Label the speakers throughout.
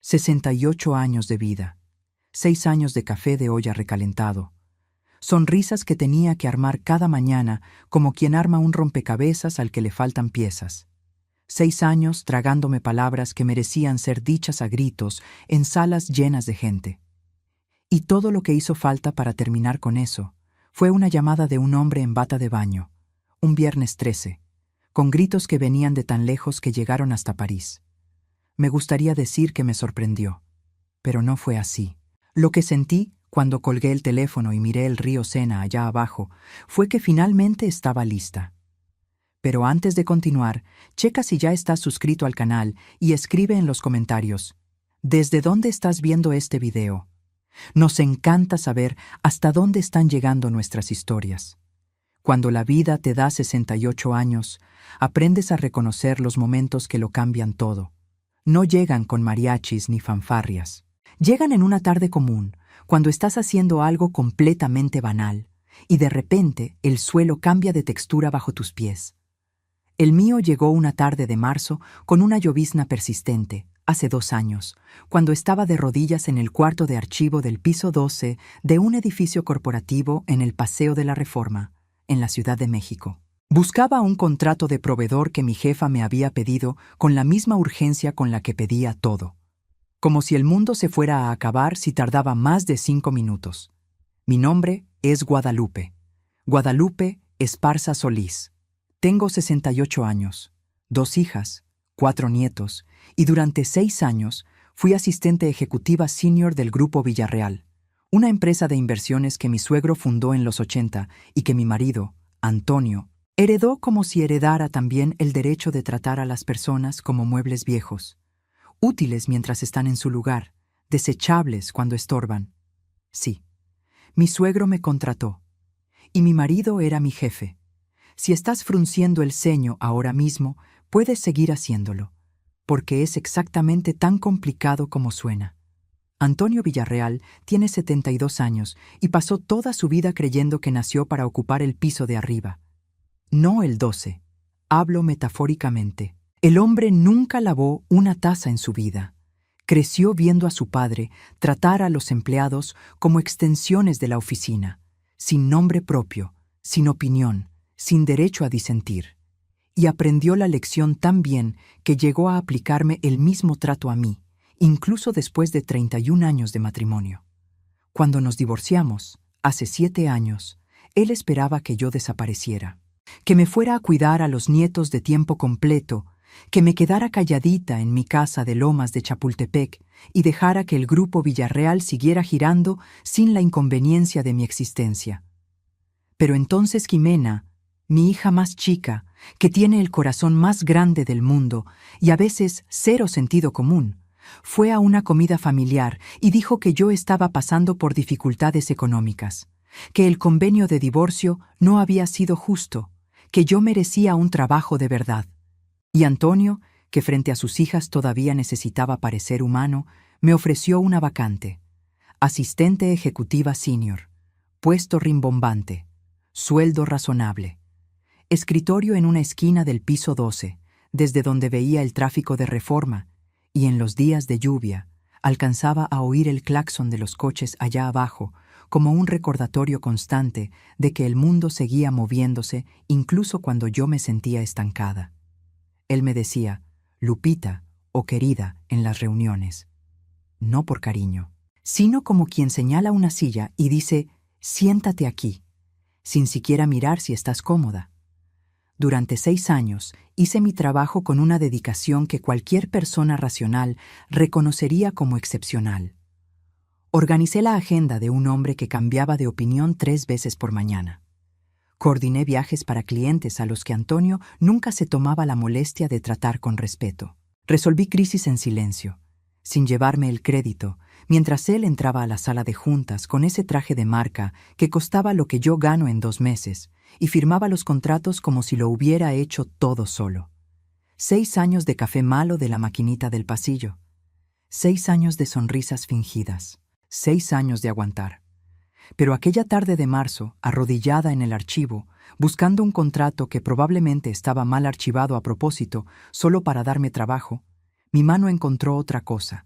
Speaker 1: 68 años de vida, 6 años de café de olla recalentado, sonrisas que tenía que armar cada mañana como quien arma un rompecabezas al que le faltan piezas. 6 años tragándome palabras que merecían ser dichas a gritos en salas llenas de gente. Y todo lo que hizo falta para terminar con eso fue una llamada de un hombre en bata de baño, un viernes 13, con gritos que venían de tan lejos que llegaron hasta París. Me gustaría decir que me sorprendió, pero no fue así. Lo que sentí cuando colgué el teléfono y miré el río Sena allá abajo fue que finalmente estaba lista. Pero antes de continuar, checa si ya estás suscrito al canal y escribe en los comentarios ¿desde dónde estás viendo este video? Nos encanta saber hasta dónde están llegando nuestras historias. Cuando la vida te da 68 años, aprendes a reconocer los momentos que lo cambian todo. No llegan con mariachis ni fanfarrias. Llegan en una tarde común, cuando estás haciendo algo completamente banal, y de repente el suelo cambia de textura bajo tus pies. El mío llegó una tarde de marzo con una llovizna persistente, hace 2 años, cuando estaba de rodillas en el cuarto de archivo del piso 12 de un edificio corporativo en el Paseo de la Reforma, en la Ciudad de México. Buscaba un contrato de proveedor que mi jefa me había pedido con la misma urgencia con la que pedía todo. Como si el mundo se fuera a acabar si tardaba más de 5 minutos. Mi nombre es Guadalupe. Guadalupe Esparza Solís. Tengo 68 años, 2 hijas, 4 nietos, y durante 6 años fui asistente ejecutiva senior del Grupo Villarreal, una empresa de inversiones que mi suegro fundó en los 80 y que mi marido, Antonio, heredó como si heredara también el derecho de tratar a las personas como muebles viejos, útiles mientras están en su lugar, desechables cuando estorban. Sí, mi suegro me contrató, y mi marido era mi jefe. Si estás frunciendo el ceño ahora mismo, puedes seguir haciéndolo, porque es exactamente tan complicado como suena. Antonio Villarreal tiene 72 años y pasó toda su vida creyendo que nació para ocupar el piso de arriba. No el 12. Hablo metafóricamente. El hombre nunca lavó una taza en su vida. Creció viendo a su padre tratar a los empleados como extensiones de la oficina, sin nombre propio, sin opinión, sin derecho a disentir. Y aprendió la lección tan bien que llegó a aplicarme el mismo trato a mí, incluso después de 31 años de matrimonio. Cuando nos divorciamos, hace 7 años, él esperaba que yo desapareciera, que me fuera a cuidar a los nietos de tiempo completo, que me quedara calladita en mi casa de Lomas de Chapultepec y dejara que el Grupo Villarreal siguiera girando sin la inconveniencia de mi existencia. Pero entonces Jimena, mi hija más chica, que tiene el corazón más grande del mundo y a veces 0 sentido común, fue a una comida familiar y dijo que yo estaba pasando por dificultades económicas, que el convenio de divorcio no había sido justo, que yo merecía un trabajo de verdad. Y Antonio, que frente a sus hijas todavía necesitaba parecer humano, me ofreció una vacante. Asistente ejecutiva senior, puesto rimbombante, sueldo razonable. Escritorio en una esquina del piso 12, desde donde veía el tráfico de Reforma, y en los días de lluvia alcanzaba a oír el claxon de los coches allá abajo, como un recordatorio constante de que el mundo seguía moviéndose incluso cuando yo me sentía estancada. Él me decía, Lupita o querida, en las reuniones. No por cariño, sino como quien señala una silla y dice, siéntate aquí, sin siquiera mirar si estás cómoda. Durante 6 años hice mi trabajo con una dedicación que cualquier persona racional reconocería como excepcional. Organicé la agenda de un hombre que cambiaba de opinión 3 veces por mañana. Coordiné viajes para clientes a los que Antonio nunca se tomaba la molestia de tratar con respeto. Resolví crisis en silencio, sin llevarme el crédito, mientras él entraba a la sala de juntas con ese traje de marca que costaba lo que yo gano en 2 meses y firmaba los contratos como si lo hubiera hecho todo solo. 6 años de café malo de la maquinita del pasillo. 6 años de sonrisas fingidas. 6 años de aguantar. Pero aquella tarde de marzo, arrodillada en el archivo, buscando un contrato que probablemente estaba mal archivado a propósito, solo para darme trabajo, mi mano encontró otra cosa,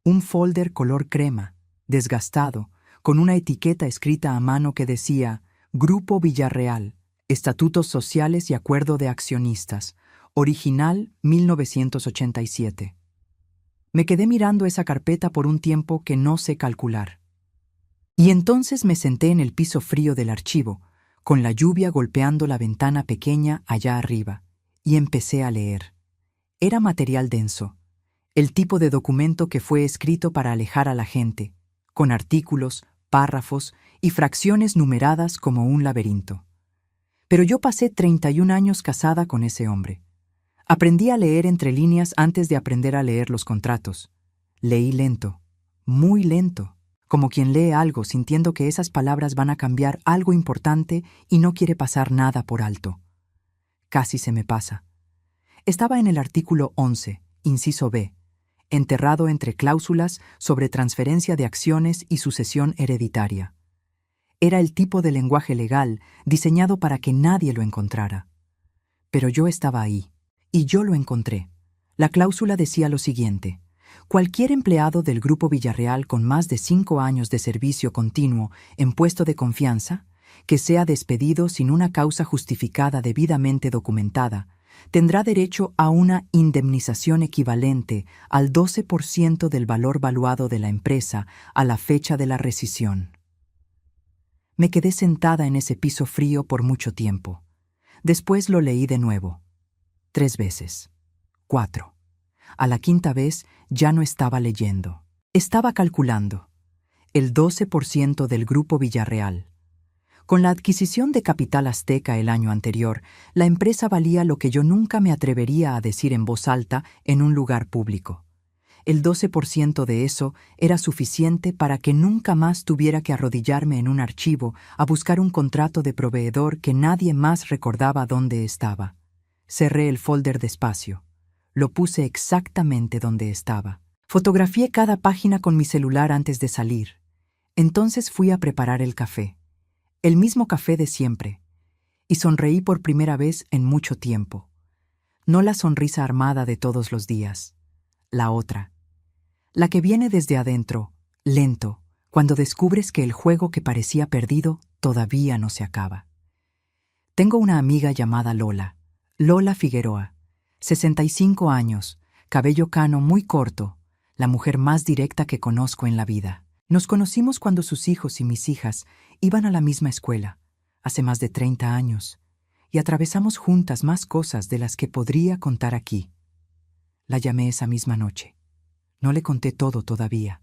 Speaker 1: Un folder color crema, desgastado, con una etiqueta escrita a mano que decía Grupo Villarreal, Estatutos Sociales y Acuerdo de Accionistas, original 1987. Me quedé mirando esa carpeta por un tiempo que no sé calcular. Y entonces me senté en el piso frío del archivo, con la lluvia golpeando la ventana pequeña allá arriba, y empecé a leer. Era material denso, el tipo de documento que fue escrito para alejar a la gente, con artículos, párrafos y fracciones numeradas como un laberinto. Pero yo pasé 31 años casada con ese hombre. Aprendí a leer entre líneas antes de aprender a leer los contratos. Leí lento, muy lento, como quien lee algo sintiendo que esas palabras van a cambiar algo importante y no quiere pasar nada por alto. Casi se me pasa. Estaba en el artículo 11, inciso B, enterrado entre cláusulas sobre transferencia de acciones y sucesión hereditaria. Era el tipo de lenguaje legal diseñado para que nadie lo encontrara. Pero yo estaba ahí, y yo lo encontré. La cláusula decía lo siguiente: cualquier empleado del Grupo Villarreal con más de 5 años de servicio continuo en puesto de confianza, que sea despedido sin una causa justificada debidamente documentada, tendrá derecho a una indemnización equivalente al 12% del valor valuado de la empresa a la fecha de la rescisión. Me quedé sentada en ese piso frío por mucho tiempo. Después lo leí de nuevo. 3 veces. 4. A la 5ª vez ya no estaba leyendo. Estaba calculando. El 12% del Grupo Villarreal. Con la adquisición de Capital Azteca el año anterior, la empresa valía lo que yo nunca me atrevería a decir en voz alta en un lugar público. El 12% de eso era suficiente para que nunca más tuviera que arrodillarme en un archivo a buscar un contrato de proveedor que nadie más recordaba dónde estaba. Cerré el folder despacio. Lo puse exactamente donde estaba. Fotografié cada página con mi celular antes de salir. Entonces fui a preparar el café. El mismo café de siempre. Y sonreí por primera vez en mucho tiempo. No la sonrisa armada de todos los días. La otra. La que viene desde adentro, lento, cuando descubres que el juego que parecía perdido todavía no se acaba. Tengo una amiga llamada Lola. Lola Figueroa. 65 años, cabello cano muy corto, la mujer más directa que conozco en la vida. Nos conocimos cuando sus hijos y mis hijas iban a la misma escuela, hace más de 30 años, y atravesamos juntas más cosas de las que podría contar aquí. La llamé esa misma noche. No le conté todo todavía.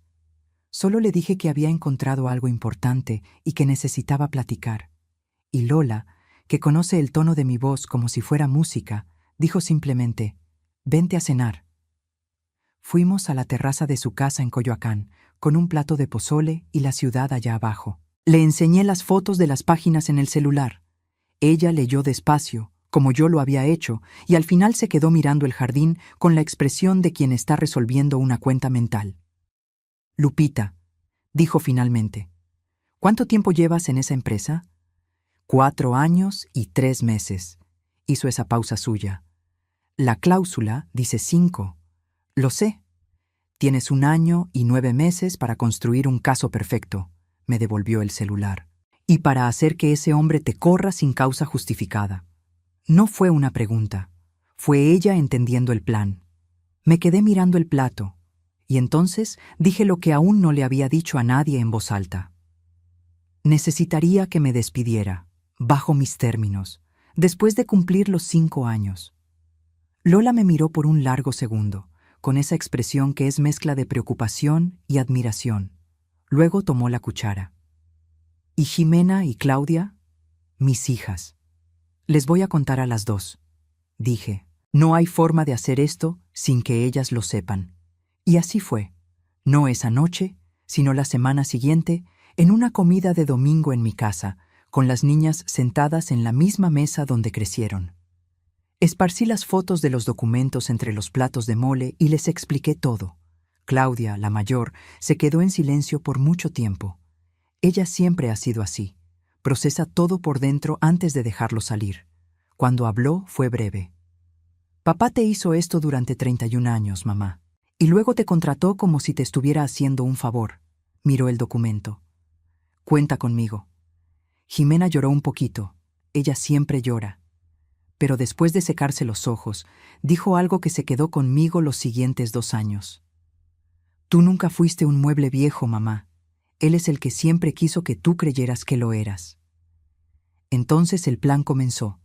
Speaker 1: Solo le dije que había encontrado algo importante y que necesitaba platicar. Y Lola, que conoce el tono de mi voz como si fuera música, dijo simplemente: «Vente a cenar». Fuimos a la terraza de su casa en Coyoacán, con un plato de pozole y la ciudad allá abajo. Le enseñé las fotos de las páginas en el celular. Ella leyó despacio, como yo lo había hecho, y al final se quedó mirando el jardín con la expresión de quien está resolviendo una cuenta mental. «Lupita», dijo finalmente, «¿cuánto tiempo llevas en esa empresa?» 4 años y 3 meses. Hizo esa pausa suya. La cláusula dice 5. Lo sé. Tienes 1 año y 9 meses para construir un caso perfecto, me devolvió el celular. Y para hacer que ese hombre te corra sin causa justificada. No fue una pregunta. Fue ella entendiendo el plan. Me quedé mirando el plato, y entonces dije lo que aún no le había dicho a nadie en voz alta. Necesitaría que me despidiera, bajo mis términos, después de cumplir los 5 años. Lola me miró por un largo segundo, con esa expresión que es mezcla de preocupación y admiración. Luego tomó la cuchara. ¿Y Jimena y Claudia? Mis hijas. Les voy a contar a las 2. Dije, no hay forma de hacer esto sin que ellas lo sepan. Y así fue. No esa noche, sino la semana siguiente, en una comida de domingo en mi casa, con las niñas sentadas en la misma mesa donde crecieron. Esparcí las fotos de los documentos entre los platos de mole y les expliqué todo. Claudia, la mayor, se quedó en silencio por mucho tiempo. Ella siempre ha sido así. Procesa todo por dentro antes de dejarlo salir. Cuando habló fue breve. «Papá te hizo esto durante 31 años, mamá. Y luego te contrató como si te estuviera haciendo un favor. Miró el documento. Cuenta conmigo. Jimena lloró un poquito. Ella siempre llora. Pero después de secarse los ojos, dijo algo que se quedó conmigo los siguientes 2 años. Tú nunca fuiste un mueble viejo, mamá. Él es el que siempre quiso que tú creyeras que lo eras. Entonces el plan comenzó.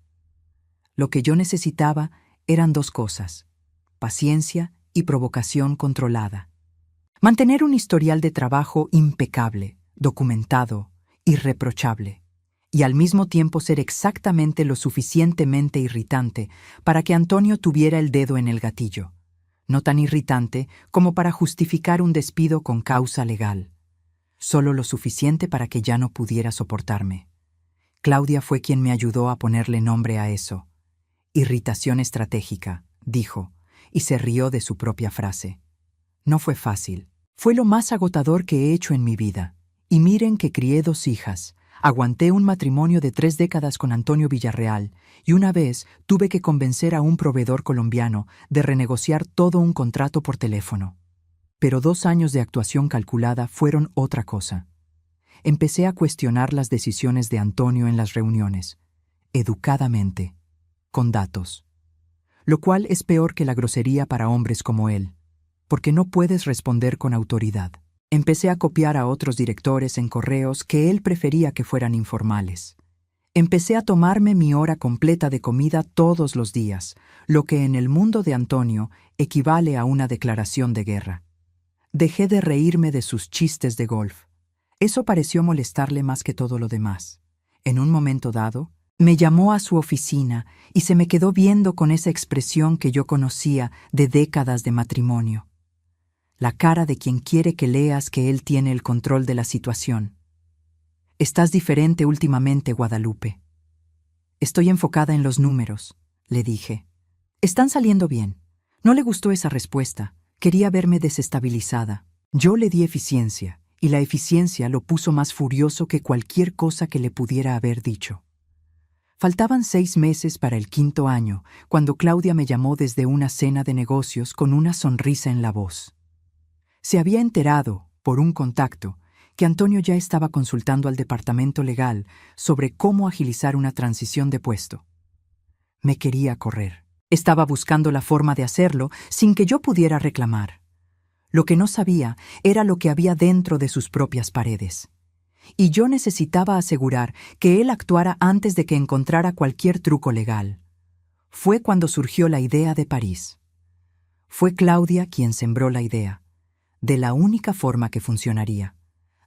Speaker 1: Lo que yo necesitaba eran 2 cosas: paciencia y provocación controlada. Mantener un historial de trabajo impecable, documentado, irreprochable, y al mismo tiempo ser exactamente lo suficientemente irritante para que Antonio tuviera el dedo en el gatillo, no tan irritante como para justificar un despido con causa legal, solo lo suficiente para que ya no pudiera soportarme. Claudia fue quien me ayudó a ponerle nombre a eso. Irritación estratégica, dijo, y se rió de su propia frase. No fue fácil. Fue lo más agotador que he hecho en mi vida. Y miren que crié 2 hijas. Aguanté un matrimonio de 3 décadas con Antonio Villarreal, y una vez tuve que convencer a un proveedor colombiano de renegociar todo un contrato por teléfono. Pero 2 años de actuación calculada fueron otra cosa. Empecé a cuestionar las decisiones de Antonio en las reuniones, educadamente, con datos. Lo cual es peor que la grosería para hombres como él, porque no puedes responder con autoridad. Empecé a copiar a otros directores en correos que él prefería que fueran informales. Empecé a tomarme mi hora completa de comida todos los días, lo que en el mundo de Antonio equivale a una declaración de guerra. Dejé de reírme de sus chistes de golf. Eso pareció molestarle más que todo lo demás. En un momento dado, me llamó a su oficina y se me quedó viendo con esa expresión que yo conocía de décadas de matrimonio. La cara de quien quiere que leas que él tiene el control de la situación. Estás diferente últimamente, Guadalupe. Estoy enfocada en los números, le dije. Están saliendo bien. No le gustó esa respuesta. Quería verme desestabilizada. Yo le di eficiencia, y la eficiencia lo puso más furioso que cualquier cosa que le pudiera haber dicho. Faltaban 6 meses para el 5.º año, cuando Claudia me llamó desde una cena de negocios con una sonrisa en la voz. Se había enterado, por un contacto, que Antonio ya estaba consultando al departamento legal sobre cómo agilizar una transición de puesto. Me quería correr. Estaba buscando la forma de hacerlo sin que yo pudiera reclamar. Lo que no sabía era lo que había dentro de sus propias paredes. Y yo necesitaba asegurar que él actuara antes de que encontrara cualquier truco legal. Fue cuando surgió la idea de París. Fue Claudia quien sembró la idea, de la única forma que funcionaría,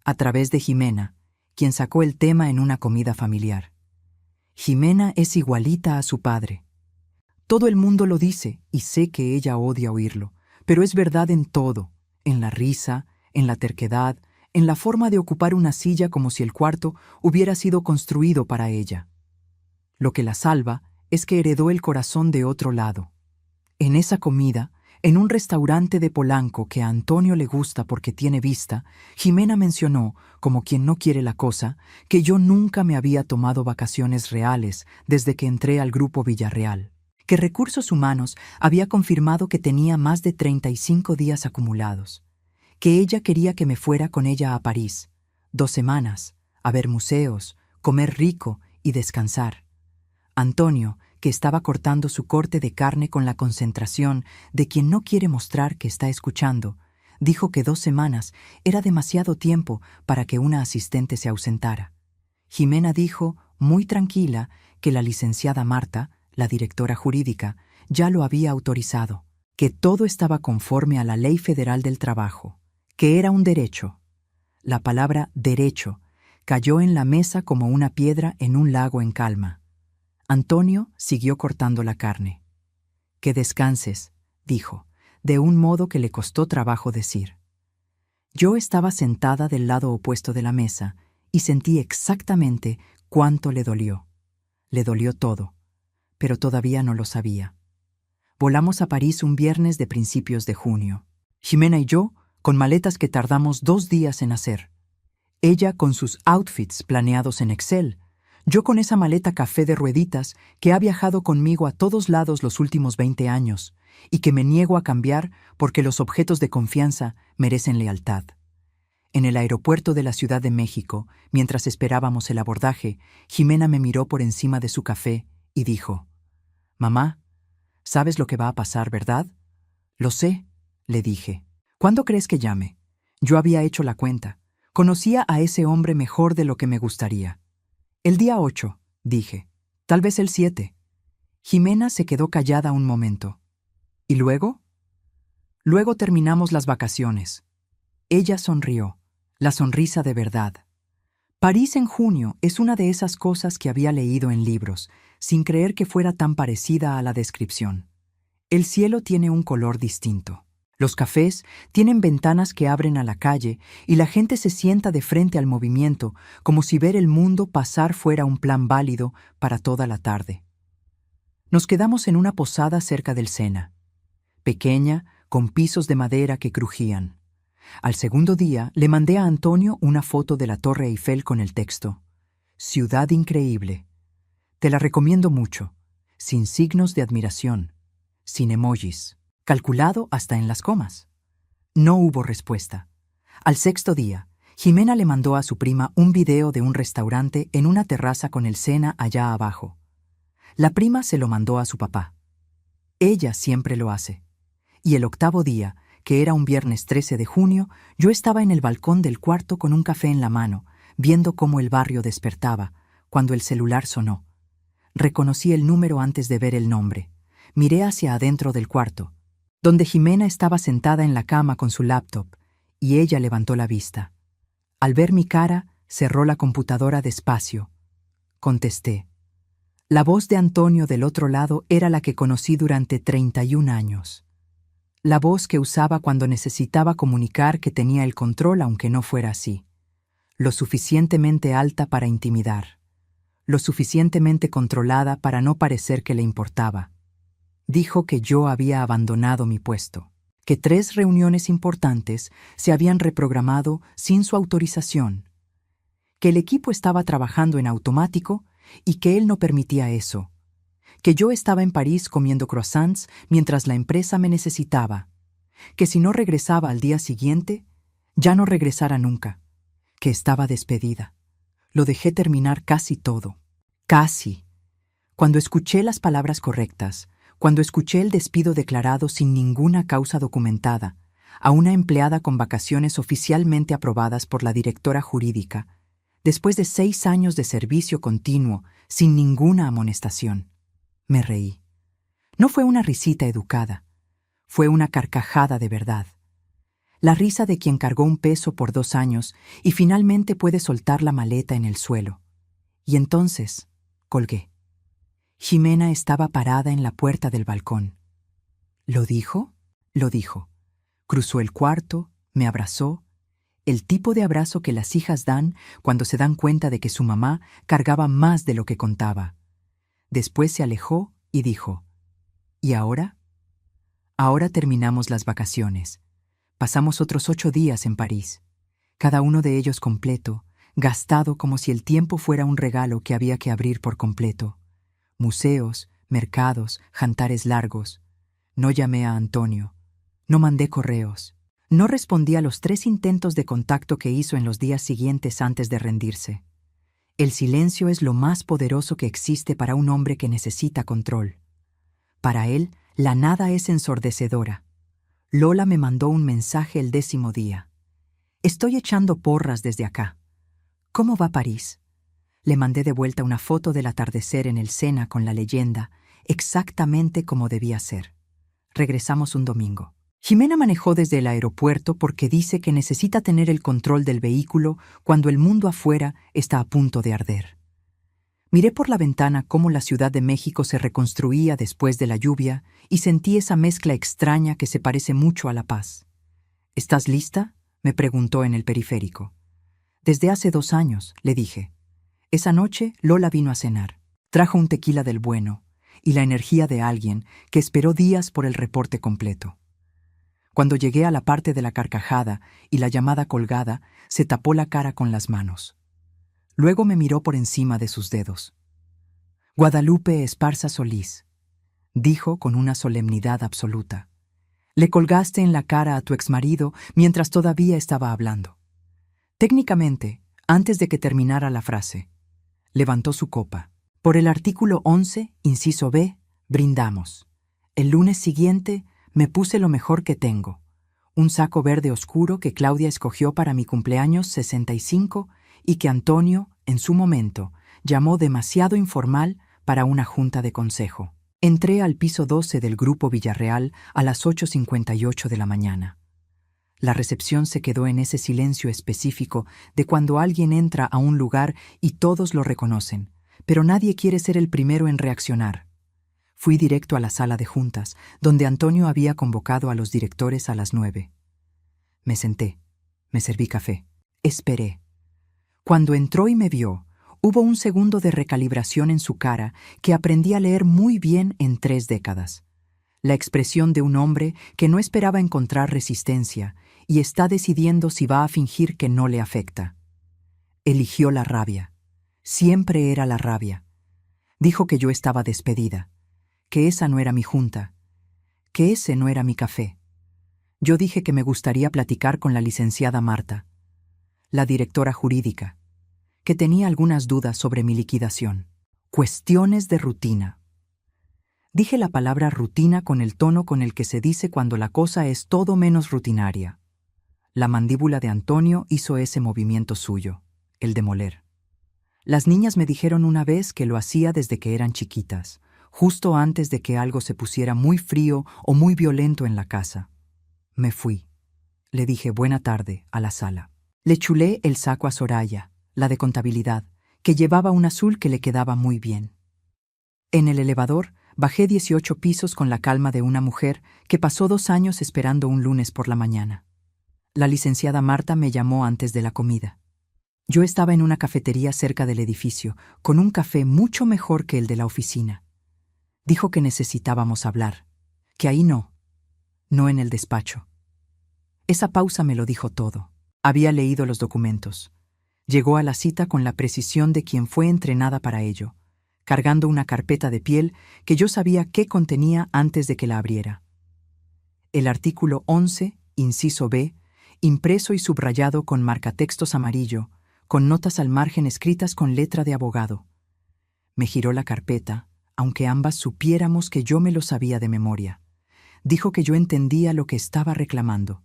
Speaker 1: a través de Jimena, quien sacó el tema en una comida familiar. Jimena es igualita a su padre. Todo el mundo lo dice, y sé que ella odia oírlo, pero es verdad en todo, en la risa, en la terquedad, en la forma de ocupar una silla como si el cuarto hubiera sido construido para ella. Lo que la salva es que heredó el corazón de otro lado. En esa comida, en un restaurante de Polanco que a Antonio le gusta porque tiene vista, Jimena mencionó, como quien no quiere la cosa, que yo nunca me había tomado vacaciones reales desde que entré al Grupo Villarreal, que Recursos Humanos había confirmado que tenía más de 35 días acumulados, que ella quería que me fuera con ella a París, 2 semanas, a ver museos, comer rico y descansar. Antonio, que estaba cortando su corte de carne con la concentración de quien no quiere mostrar que está escuchando, dijo que 2 semanas era demasiado tiempo para que una asistente se ausentara. Jimena dijo, muy tranquila, que la licenciada Marta, la directora jurídica, ya lo había autorizado, que todo estaba conforme a la Ley Federal del Trabajo, que era un derecho. La palabra derecho cayó en la mesa como una piedra en un lago en calma. Antonio siguió cortando la carne. «Que descanses», dijo, de un modo que le costó trabajo decir. Yo estaba sentada del lado opuesto de la mesa y sentí exactamente cuánto le dolió. Le dolió todo, pero todavía no lo sabía. Volamos a París un viernes de principios de junio. Jimena y yo, con maletas que tardamos 2 días en hacer. Ella con sus outfits planeados en Excel, yo con esa maleta café de rueditas que ha viajado conmigo a todos lados los últimos 20 años y que me niego a cambiar porque los objetos de confianza merecen lealtad. En el aeropuerto de la Ciudad de México, mientras esperábamos el abordaje, Jimena me miró por encima de su café y dijo: «Mamá, sabes lo que va a pasar, ¿verdad?» «Lo sé», le dije. «¿Cuándo crees que llame?» Yo había hecho la cuenta. Conocía a ese hombre mejor de lo que me gustaría. «El día 8», dije. «Tal vez el 7». Jimena se quedó callada un momento. «¿Y luego?» «Luego terminamos las vacaciones». Ella sonrió, la sonrisa de verdad. París en junio es una de esas cosas que había leído en libros, sin creer que fuera tan parecida a la descripción. El cielo tiene un color distinto. Los cafés tienen ventanas que abren a la calle y la gente se sienta de frente al movimiento, como si ver el mundo pasar fuera un plan válido para toda la tarde. Nos quedamos en una posada cerca del Sena, pequeña, con pisos de madera que crujían. Al segundo día le mandé a Antonio una foto de la Torre Eiffel con el texto: «Ciudad increíble. Te la recomiendo mucho», sin signos de admiración, sin emojis, calculado hasta en las comas. No hubo respuesta. Al sexto día, Jimena le mandó a su prima un video de un restaurante en una terraza con el Sena allá abajo. La prima se lo mandó a su papá. Ella siempre lo hace. Y el octavo día, que era un viernes 13 de junio, yo estaba en el balcón del cuarto con un café en la mano, viendo cómo el barrio despertaba, cuando el celular sonó. Reconocí el número antes de ver el nombre. Miré hacia adentro del cuarto, donde Jimena estaba sentada en la cama con su laptop, y ella levantó la vista. Al ver mi cara, cerró la computadora despacio. Contesté. La voz de Antonio del otro lado era la que conocí durante 31 años. La voz que usaba cuando necesitaba comunicar que tenía el control aunque no fuera así. Lo suficientemente alta para intimidar. Lo suficientemente controlada para no parecer que le importaba. Dijo que yo había abandonado mi puesto, que 3 reuniones importantes se habían reprogramado sin su autorización, que el equipo estaba trabajando en automático y que él no permitía eso, que yo estaba en París comiendo croissants mientras la empresa me necesitaba, que si no regresaba al día siguiente, ya no regresara nunca, que estaba despedida. Lo dejé terminar casi todo. Casi. Cuando escuché las palabras correctas, cuando escuché el despido declarado sin ninguna causa documentada, a una empleada con vacaciones oficialmente aprobadas por la directora jurídica, después de 6 años de servicio continuo, sin ninguna amonestación, me reí. No fue una risita educada, fue una carcajada de verdad. La risa de quien cargó un peso por 2 años y finalmente puede soltar la maleta en el suelo. Y entonces, colgué. Jimena estaba parada en la puerta del balcón. ¿Lo dijo? Lo dijo. Cruzó el cuarto, me abrazó, el tipo de abrazo que las hijas dan cuando se dan cuenta de que su mamá cargaba más de lo que contaba. Después se alejó y dijo: ¿y ahora? Ahora terminamos las vacaciones. Pasamos otros 8 días en París, cada uno de ellos completo, gastado como si el tiempo fuera un regalo que había que abrir por completo. Museos, mercados, jantares largos. No llamé a Antonio. No mandé correos. No respondí a los 3 intentos de contacto que hizo en los días siguientes antes de rendirse. El silencio es lo más poderoso que existe para un hombre que necesita control. Para él, la nada es ensordecedora. Lola me mandó un mensaje el 10º día. Estoy echando porras desde acá. ¿Cómo va París? Le mandé de vuelta una foto del atardecer en el Sena con la leyenda, exactamente como debía ser. Regresamos un domingo. Jimena manejó desde el aeropuerto porque dice que necesita tener el control del vehículo cuando el mundo afuera está a punto de arder. Miré por la ventana cómo la Ciudad de México se reconstruía después de la lluvia y sentí esa mezcla extraña que se parece mucho a La Paz. ¿Estás lista?, me preguntó en el periférico. Desde hace 2 años, le dije. Esa noche Lola vino a cenar. Trajo un tequila del bueno y la energía de alguien que esperó días por el reporte completo. Cuando llegué a la parte de la carcajada y la llamada colgada, se tapó la cara con las manos. Luego me miró por encima de sus dedos. Guadalupe Esparza Solís. dijo con una solemnidad absoluta. Le colgaste en la cara a tu exmarido mientras todavía estaba hablando. Técnicamente, antes de que terminara la frase, levantó su copa. Por el artículo 11, inciso B, brindamos. El lunes siguiente me puse lo mejor que tengo. Un saco verde oscuro que Claudia escogió para mi cumpleaños 65 y que Antonio, en su momento, llamó demasiado informal para una junta de consejo. Entré al piso 12 del Grupo Villarreal a las 8:58 de la mañana. La recepción se quedó en ese silencio específico de cuando alguien entra a un lugar y todos lo reconocen, pero nadie quiere ser el primero en reaccionar. Fui directo a la sala de juntas, donde Antonio había convocado a los directores a las 9. Me senté, me serví café, esperé. Cuando entró y me vio, hubo un segundo de recalibración en su cara que aprendí a leer muy bien en 3 décadas. La expresión de un hombre que no esperaba encontrar resistencia y está decidiendo si va a fingir que no le afecta. Eligió la rabia. Siempre era la rabia. Dijo que yo estaba despedida, que esa no era mi junta, que ese no era mi café. Yo dije que me gustaría platicar con la licenciada Marta, la directora jurídica, que tenía algunas dudas sobre mi liquidación. Cuestiones de rutina. Dije la palabra rutina con el tono con el que se dice cuando la cosa es todo menos rutinaria. La mandíbula de Antonio hizo ese movimiento suyo, el de moler. Las niñas me dijeron una vez que lo hacía desde que eran chiquitas, justo antes de que algo se pusiera muy frío o muy violento en la casa. Me fui. Le dije buena tarde a la sala. Le chulé el saco a Soraya, la de contabilidad, que llevaba un azul que le quedaba muy bien. En el elevador, bajé 18 pisos con la calma de una mujer que pasó 2 años esperando un lunes por la mañana. La licenciada Marta me llamó antes de la comida. Yo estaba en una cafetería cerca del edificio, con un café mucho mejor que el de la oficina. Dijo que necesitábamos hablar, que ahí no en el despacho. Esa pausa me lo dijo todo. Había leído los documentos. Llegó a la cita con la precisión de quien fue entrenada para ello, cargando una carpeta de piel que yo sabía qué contenía antes de que la abriera. El artículo 11, inciso B, impreso y subrayado con marcatextos amarillo, con notas al margen escritas con letra de abogado. Me giró la carpeta, aunque ambas supiéramos que yo me lo sabía de memoria. Dijo que yo entendía lo que estaba reclamando.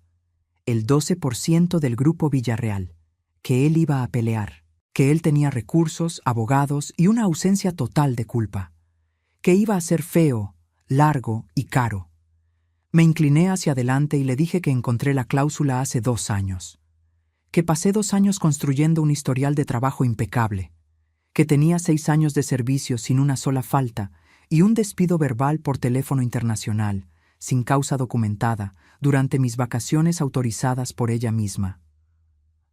Speaker 1: El 12% del Grupo Villarreal, que él iba a pelear, que él tenía recursos, abogados y una ausencia total de culpa, que iba a ser feo, largo y caro. Me incliné hacia adelante y le dije que encontré la cláusula hace 2 años, que pasé 2 años construyendo un historial de trabajo impecable, que tenía 6 años de servicio sin una sola falta y un despido verbal por teléfono internacional, sin causa documentada, durante mis vacaciones autorizadas por ella misma.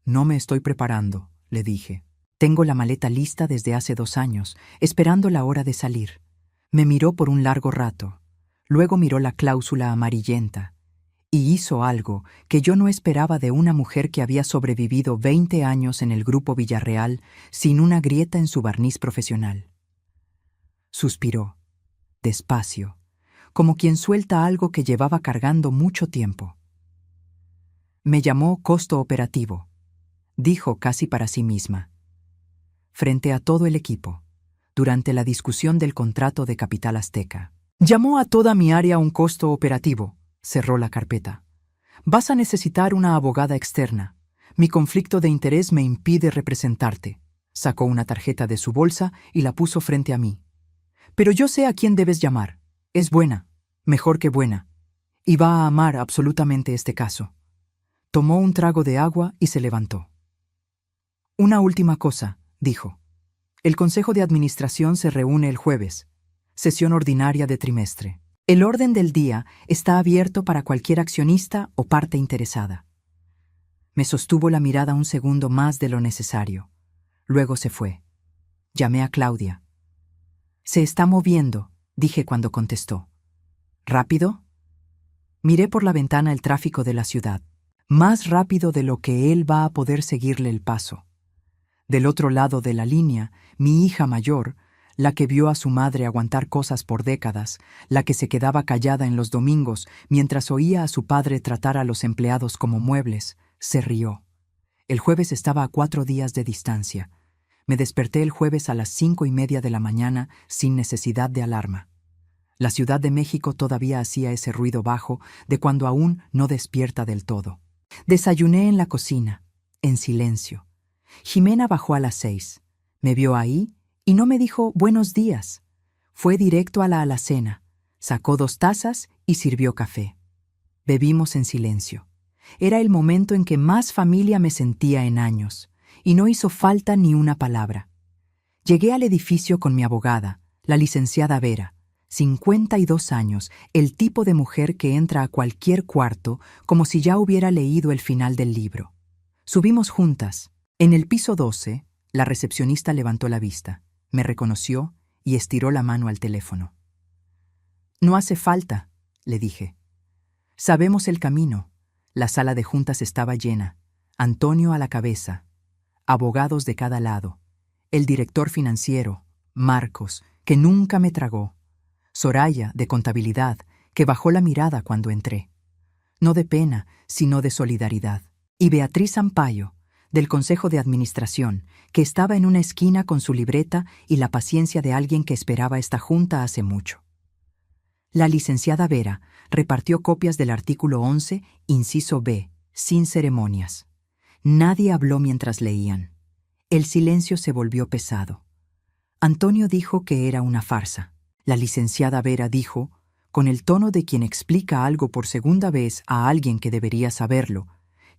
Speaker 1: No me estoy preparando, le dije. Tengo la maleta lista desde hace 2 años, esperando la hora de salir. Me miró por un largo rato. Luego miró la cláusula amarillenta y hizo algo que yo no esperaba de una mujer que había sobrevivido 20 años en el Grupo Villarreal sin una grieta en su barniz profesional. Suspiró, despacio, como quien suelta algo que llevaba cargando mucho tiempo. Me llamó costo operativo, dijo casi para sí misma. Frente a todo el equipo, durante la discusión del contrato de Capital Azteca. Llamó a toda mi área un costo operativo. Cerró la carpeta. Vas a necesitar una abogada externa. Mi conflicto de interés me impide representarte. Sacó una tarjeta de su bolsa y la puso frente a mí. Pero yo sé a quién debes llamar. Es buena, mejor que buena, y va a amar absolutamente este caso. Tomó un trago de agua y se levantó. Una última cosa, dijo. El Consejo de Administración se reúne el jueves. Sesión ordinaria de trimestre. El orden del día está abierto para cualquier accionista o parte interesada. Me sostuvo la mirada un segundo más de lo necesario. Luego se fue. Llamé a Claudia. Se está moviendo, dije cuando contestó. ¿Rápido? Miré por la ventana el tráfico de la ciudad. Más rápido de lo que él va a poder seguirle el paso. Del otro lado de la línea, mi hija mayor, la que vio a su madre aguantar cosas por décadas, la que se quedaba callada en los domingos mientras oía a su padre tratar a los empleados como muebles, se rió. El jueves estaba a 4 días de distancia. Me desperté el jueves a las 5:30 de la mañana sin necesidad de alarma. La Ciudad de México todavía hacía ese ruido bajo de cuando aún no despierta del todo. Desayuné en la cocina, en silencio. Jimena bajó a las 6. Me vio ahí y no me dijo buenos días. Fue directo a la alacena, sacó 2 tazas y sirvió café. Bebimos en silencio. Era el momento en que más familia me sentía en años, y no hizo falta ni una palabra. Llegué al edificio con mi abogada, la licenciada Vera, 52 años, el tipo de mujer que entra a cualquier cuarto como si ya hubiera leído el final del libro. Subimos juntas. En el piso 12, la recepcionista levantó la vista, me reconoció y estiró la mano al teléfono. «No hace falta», le dije. «Sabemos el camino». La sala de juntas estaba llena, Antonio a la cabeza, abogados de cada lado, el director financiero, Marcos, que nunca me tragó, Soraya, de contabilidad, que bajó la mirada cuando entré. No de pena, sino de solidaridad. Y Beatriz Sampaio, del Consejo de Administración, que estaba en una esquina con su libreta y la paciencia de alguien que esperaba esta junta hace mucho. La licenciada Vera repartió copias del artículo 11, inciso B, sin ceremonias. Nadie habló mientras leían. El silencio se volvió pesado. Antonio dijo que era una farsa. La licenciada Vera dijo, con el tono de quien explica algo por segunda vez a alguien que debería saberlo,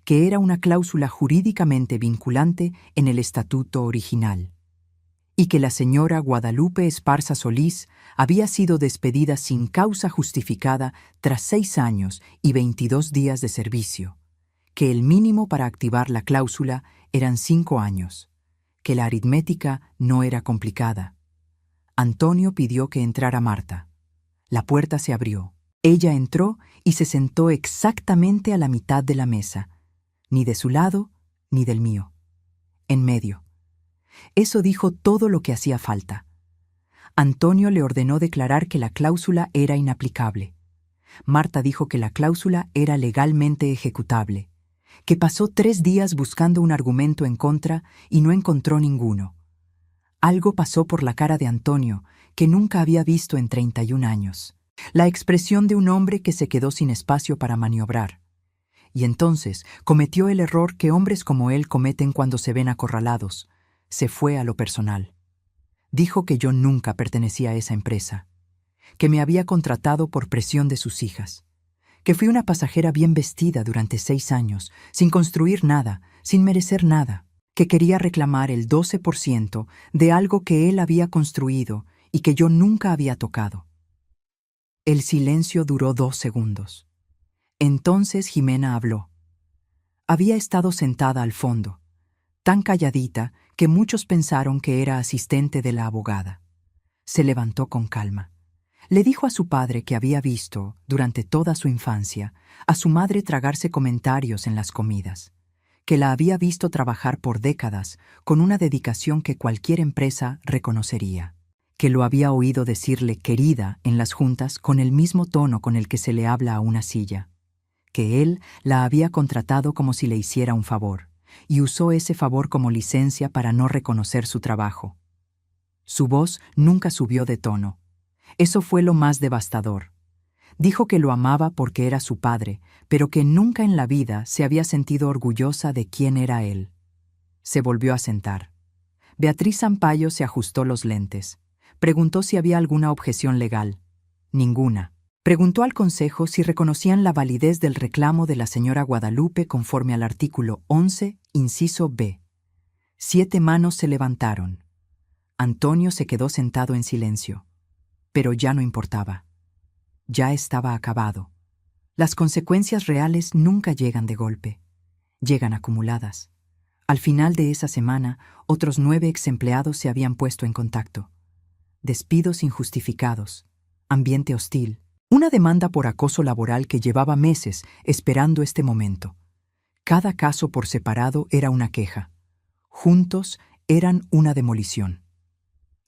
Speaker 1: que era una cláusula jurídicamente vinculante en el estatuto original, y que la señora Guadalupe Esparza Solís había sido despedida sin causa justificada tras 6 años y 22 días de servicio, que el mínimo para activar la cláusula eran 5 años, que la aritmética no era complicada. Antonio pidió que entrara Marta. La puerta se abrió. Ella entró y se sentó exactamente a la mitad de la mesa, ni de su lado ni del mío, en medio. Eso dijo todo lo que hacía falta. Antonio le ordenó declarar que la cláusula era inaplicable. Marta dijo que la cláusula era legalmente ejecutable, que pasó 3 días buscando un argumento en contra y no encontró ninguno. Algo pasó por la cara de Antonio que nunca había visto en 31 años. La expresión de un hombre que se quedó sin espacio para maniobrar. Y entonces cometió el error que hombres como él cometen cuando se ven acorralados. Se fue a lo personal. Dijo que yo nunca pertenecía a esa empresa, que me había contratado por presión de sus hijas, que fui una pasajera bien vestida durante 6 años, sin construir nada, sin merecer nada, que quería reclamar el 12% de algo que él había construido y que yo nunca había tocado. El silencio duró 2 segundos. Entonces Jimena habló. Había estado sentada al fondo, tan calladita que muchos pensaron que era asistente de la abogada. Se levantó con calma. Le dijo a su padre que había visto, durante toda su infancia, a su madre tragarse comentarios en las comidas, que la había visto trabajar por décadas con una dedicación que cualquier empresa reconocería, que lo había oído decirle querida en las juntas con el mismo tono con el que se le habla a una silla, que él la había contratado como si le hiciera un favor, y usó ese favor como licencia para no reconocer su trabajo. Su voz nunca subió de tono. Eso fue lo más devastador. Dijo que lo amaba porque era su padre, pero que nunca en la vida se había sentido orgullosa de quién era él. Se volvió a sentar. Beatriz Sampaio se ajustó los lentes. Preguntó si había alguna objeción legal. Ninguna. Preguntó al consejo si reconocían la validez del reclamo de la señora Guadalupe conforme al artículo 11, inciso B. 7 manos se levantaron. Antonio se quedó sentado en silencio. Pero ya no importaba. Ya estaba acabado. Las consecuencias reales nunca llegan de golpe. Llegan acumuladas. Al final de esa semana, otros 9 exempleados se habían puesto en contacto. Despidos injustificados. Ambiente hostil. Una demanda por acoso laboral que llevaba meses esperando este momento. Cada caso por separado era una queja. Juntos eran una demolición.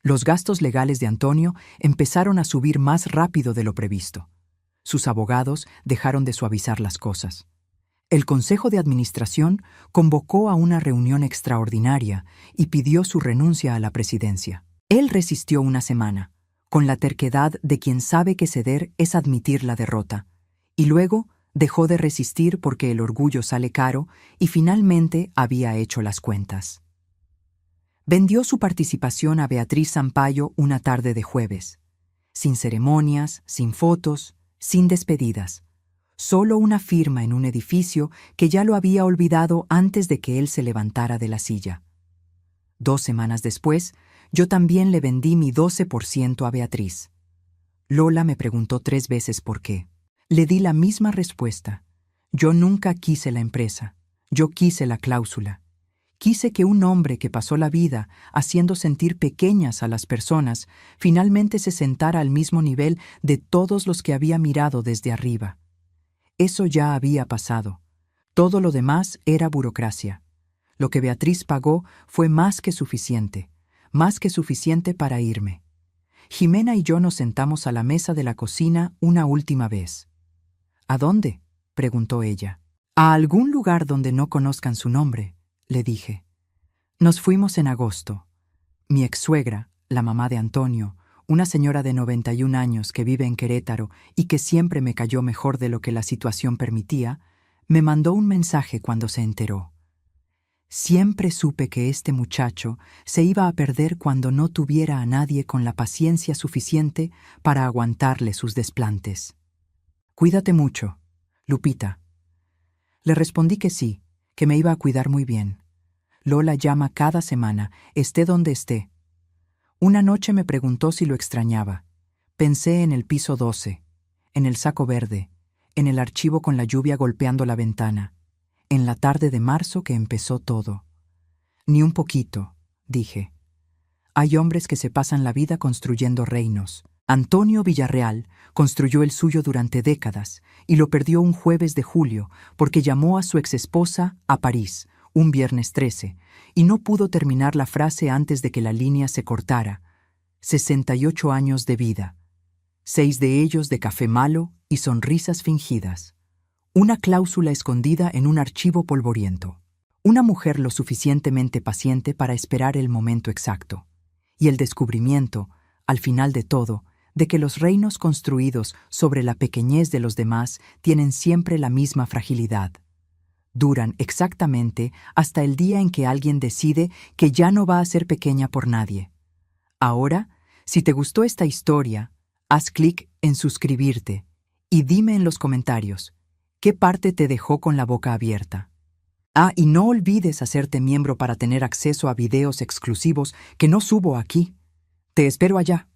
Speaker 1: Los gastos legales de Antonio empezaron a subir más rápido de lo previsto. Sus abogados dejaron de suavizar las cosas. El Consejo de Administración convocó a una reunión extraordinaria y pidió su renuncia a la presidencia. Él resistió una semana, con la terquedad de quien sabe que ceder es admitir la derrota, y luego dejó de resistir porque el orgullo sale caro y finalmente había hecho las cuentas. Vendió su participación a Beatriz Sampaio una tarde de jueves, sin ceremonias, sin fotos, sin despedidas. Solo una firma en un edificio que ya lo había olvidado antes de que él se levantara de la silla. 2 semanas después, yo también le vendí mi 12% a Beatriz. Lola me preguntó 3 veces por qué. Le di la misma respuesta. Yo nunca quise la empresa. Yo quise la cláusula. Quise que un hombre que pasó la vida haciendo sentir pequeñas a las personas finalmente se sentara al mismo nivel de todos los que había mirado desde arriba. Eso ya había pasado. Todo lo demás era burocracia. Lo que Beatriz pagó fue más que suficiente para irme. Jimena y yo nos sentamos a la mesa de la cocina una última vez. ¿A dónde?, preguntó ella. A algún lugar donde no conozcan su nombre, le dije. Nos fuimos en agosto. Mi ex-suegra, la mamá de Antonio, una señora de 91 años que vive en Querétaro y que siempre me cayó mejor de lo que la situación permitía, me mandó un mensaje cuando se enteró. Siempre supe que este muchacho se iba a perder cuando no tuviera a nadie con la paciencia suficiente para aguantarle sus desplantes. Cuídate mucho, Lupita. Le respondí que sí, que me iba a cuidar muy bien. Lola llama cada semana, esté donde esté. Una noche me preguntó si lo extrañaba. Pensé en el piso 12, en el saco verde, en el archivo con la lluvia golpeando la ventana, en la tarde de marzo que empezó todo. Ni un poquito, dije. Hay hombres que se pasan la vida construyendo reinos. Antonio Villarreal construyó el suyo durante décadas y lo perdió un jueves de julio porque llamó a su exesposa a París, un viernes 13, y no pudo terminar la frase antes de que la línea se cortara. 68 años de vida, 6 de ellos de café malo y sonrisas fingidas. Una cláusula escondida en un archivo polvoriento. Una mujer lo suficientemente paciente para esperar el momento exacto. Y el descubrimiento, al final de todo, de que los reinos construidos sobre la pequeñez de los demás tienen siempre la misma fragilidad. Duran exactamente hasta el día en que alguien decide que ya no va a ser pequeña por nadie. Ahora, si te gustó esta historia, haz clic en suscribirte y dime en los comentarios qué parte te dejó con la boca abierta. Y no olvides hacerte miembro para tener acceso a videos exclusivos que no subo aquí. Te espero allá.